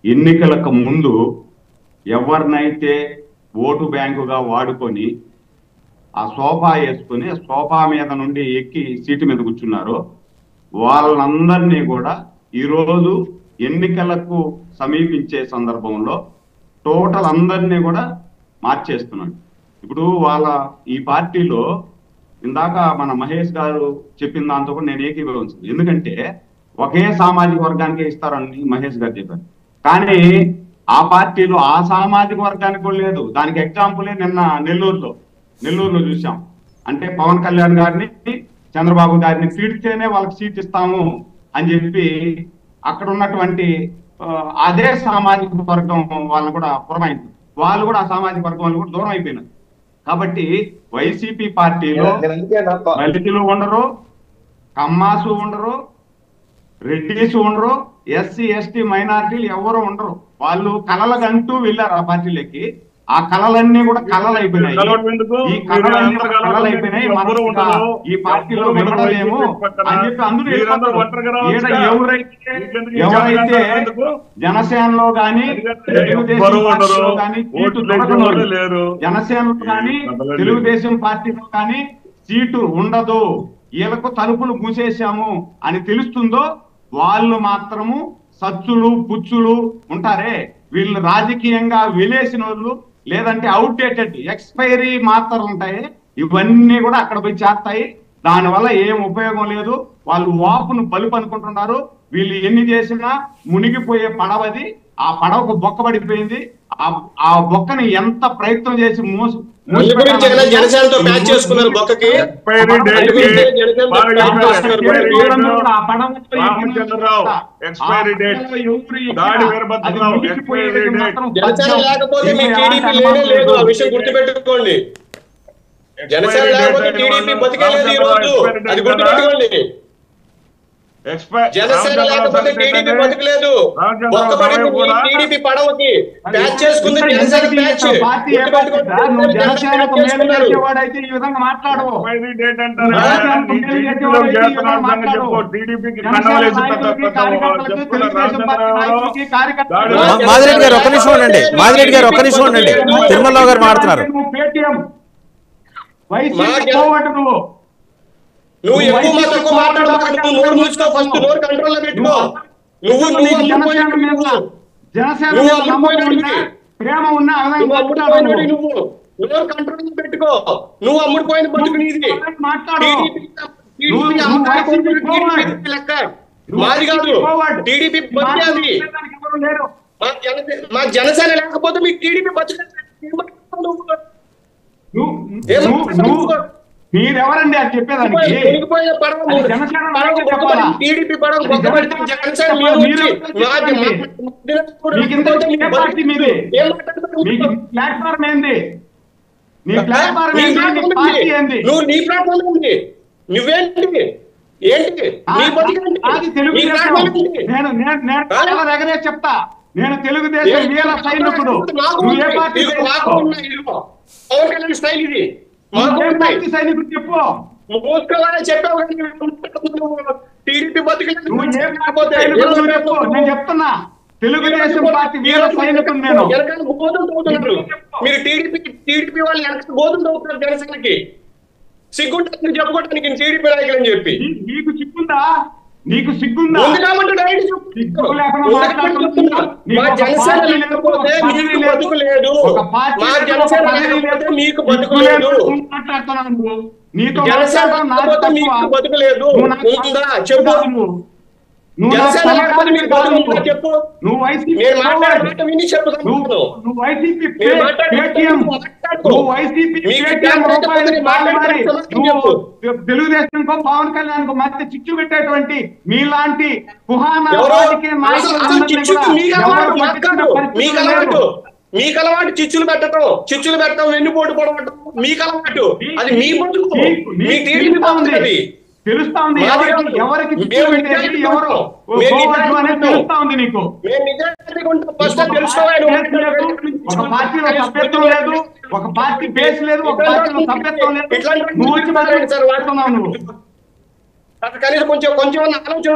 ఎన్నికలకు ముందు ఎవరినైతే ఓటు బ్యాంకుగా వాడుకొని ఆ సోఫా వేసుకుని సోఫా మీద నుండి ఎక్కి సీటు మీద కూర్చున్నారో వాళ్ళందరినీ కూడా ఈరోజు ఎన్నికలకు సమీపించే సందర్భంలో టోటల్ అందరినీ కూడా మార్చేస్తున్నాడు. ఇప్పుడు వాళ్ళ ఈ పార్టీలో ఇందాక మన మహేష్ గారు చెప్పిన దాంతో కూడా నేను ఏకీభవించను. ఎందుకంటే ఒకే సామాజిక వర్గానికే ఇస్తారని మహేష్ గారు చెప్పారు, కానీ ఆ పార్టీలో ఆ సామాజిక వర్గానికి కూడా లేదు. దానికి ఎగ్జాంపులే నిన్న నెల్లూరులో చూసాం. అంటే పవన్ కళ్యాణ్ గారిని చంద్రబాబు గారిని తిడితేనే వాళ్ళకి సీట్ ఇస్తాము అని చెప్పి అక్కడ ఉన్నటువంటి అదే సామాజిక వర్గం వాళ్ళని కూడా పురమాయింది. వాళ్ళు కూడా ఆ సామాజిక వర్గం వాళ్ళు కూడా దూరం అయిపోయినారు. కాబట్టి వైసీపీ పార్టీలో దళితులు ఉండరు, కమ్మాసు ఉండరు, రెడ్డిస్ ఉండరు, ఎస్సీ ఎస్టీ మైనారిటీలు ఎవరు ఉండరు. వాళ్ళు కలలకంటూ వెళ్ళారు ఆ పార్టీలకి. ఆ కళలన్నీ కూడా కళలు అయిపోయినాయి. ఈ కళలన్నీ కళలు అయిపోయినాయి. ఈ పార్టీలో వినడలేము అని చెప్పి అందరూ ఎవరైతే జనసేనలో కానీ తెలుగుదేశం పార్టీలో కానీ సీటు దొరకదు, జనసేనలో కానీ తెలుగుదేశం పార్టీలో కానీ సీటు ఉండదు, వీళ్ళకు తలుపులు మూసేశాము అని తెలుస్తుందో వాళ్ళు మాత్రము సచ్చులు పుచ్చులు ఉంటారే. వీళ్ళు రాజకీయంగా వెలేసిన వాళ్ళు, లేదంటే అవుట్డేటెడ్ ఎక్స్పైరీ మాత్రలు ఉంటాయి. ఇవన్నీ కూడా అక్కడ పోయి చేస్తాయి. దానివల్ల ఏం ఉపయోగం లేదు. వాళ్ళు వాపును బలుపు అనుకుంటున్నారు. వీళ్ళు ఎన్ని చేసినా మునిగిపోయే పడవది. ఆ పడవకు బొక్క పడిపోయింది. ఆ బొక్కని ఎంత ప్రయత్నం చేసి జనసేనతో మ్యాచ్ చేసుకున్నారు బొక్కకి. జనసేన లేకపోతే మీ టీడీపీ లేనే లేదు, ఆ విషయం గుర్తుపెట్టుకోండి. జనసేన లేకపోతే టీడీపీ బతికే లేదు ఈ రోజు, అది గుర్తుపెట్టుకోండి. జనసేన లేకపోతే టీడీపీ బతకలేదు. టీడీపీ పడవకి ప్యాచ్ చేసుకుంది జనసేన ప్యాచ్. మాదిరెడ్డి గారు ఒక్క నిమిషం ఉండండి, మాదిరెడ్డి గారు ఒక్క నిమిషం ఉండండి. తిరుమలరావు గారు మాట్లాడుతున్నారు. నువ్వు ఎక్కువ తక్కువ మాట్లాడతావు. నువ్వు నోరు మూసుకో, ఫస్ట్ నోరు కంట్రోల్ లో పెట్టుకో. నువ్వు నోరు కంట్రోల్ లో పెట్టుకో. నువ్వు అమ్ముడుపోయిన బతుకు నీది. లెక్క మాది కాదు, టీడీపీ బతికేది. మా జనసేన లేకపోతే మీకు టీడీపీ బతుకు. మీరెవరండి అది చెప్పేదానికి? టీడీపీ పడవ ప్లాట్ఫామ్ ఏంది? నీ ప్లాట్ఫామ్ ఏంది? నువ్వు నీ ప్లాట్ఫామ్ ఏంది? నువ్వేంటి ఏంటి దగ్గరే చెప్తా. నేను తెలుగుదేశం వీర సైనికుడు. పవన్ కళ్యాణ్ స్టైల్ ఇది. సైనికుడు చెప్పు. చెప్పావు టీడీపీ బతుకు. నేను చెప్తున్నా తెలుగుదేశం పార్టీ వీర సైనికుడు నేను. గోధుమ తవ్వుతున్నారు మీరు. టీడీపీ వాళ్ళు వెనక గోధుమ తవ్వుతున్నారు జనసేనకి. సిగ్గుంటుంది చెప్పుకోవడానికి టీడీపీ నాయకులు అని చెప్పి. నీకు సిగ్గుందా? నీకు సిగ్గుందా? మా జనసేన లేకపోతే మీకు బతుకు లేదు. మా జనసేన లేకపోతే మీకు బతుకు లేదు. జనసేన లేకపోతే మీకు బతుకు లేదు. ఉందా చెప్పు. జనసేన లేకపోతే మీకు బతుకు చెప్పు. నేను మాట్లాడే విని చెప్తాను. తెలుగుదేశం పవన్ కళ్యాణ్ కు మధ్య చిచ్చు పెట్టేటువంటి మీలాంటి మీకు అలవాటు చిచ్చులు పెట్టడం వెన్నుపోటు పొడవటం మీకు అలవాటు. అది మీ బతుకు. మీ టీడీపీ బాగుంది తెలుస్తా ఉంది. ఎవరికి తెలుస్తా ఉంది నీకు. ఒక పార్టీలో సభ్యత్వం లేదు, ఒక పార్టీ బేస్ లేదు, ఒక పార్టీలో సభ్యత్వం లేదు. నువ్వు వచ్చి మాట్లాడుతున్నావు. నువ్వు కనీసం కొంచెం ఆలోచన